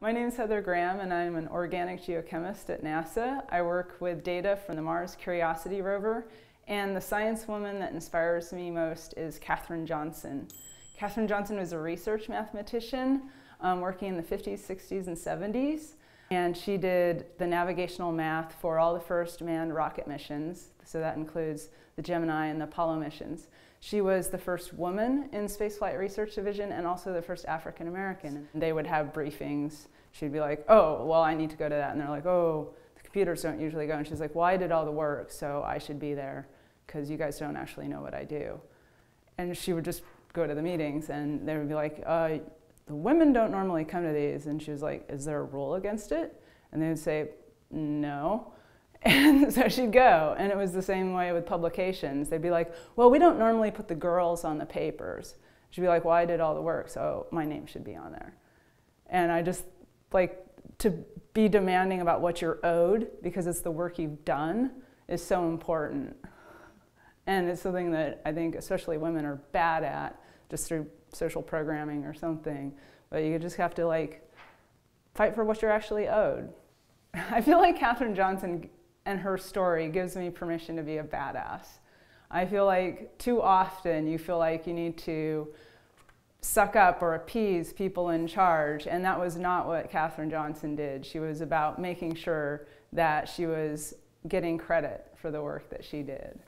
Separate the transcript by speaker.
Speaker 1: My name is Heather Graham, and I'm an organic geochemist at NASA. I work with data from the Mars Curiosity rover, and the science woman that inspires me most is Katherine Johnson. Katherine Johnson was a research mathematician working in the 50s, 60s, and 70s, and she did the navigational math for all the first manned rocket missions, so that includes the Gemini and the Apollo missions. She was the first woman in Spaceflight Research Division and also the first African American. They would have briefings. She'd be like, oh, well, I need to go to that. And they're like, oh, the computers don't usually go. And she's like, well, I did all the work, so I should be there because you guys don't actually know what I do. And she would just go to the meetings and they would be like, the women don't normally come to these. And she was like, is there a rule against it? And they would say, no. And so she'd go, and it was the same way with publications. They'd be like, well, we don't normally put the girls on the papers. She'd be like, well, I did all the work, so my name should be on there. And I just like to be demanding about what you're owed because it's the work you've done is so important. And it's something that I think especially women are bad at just through social programming or something. But you just have to like fight for what you're actually owed. I feel like Katherine Johnson and her story gives me permission to be a badass. I feel like too often you feel like you need to suck up or appease people in charge, and that was not what Katherine Johnson did. She was about making sure that she was getting credit for the work that she did.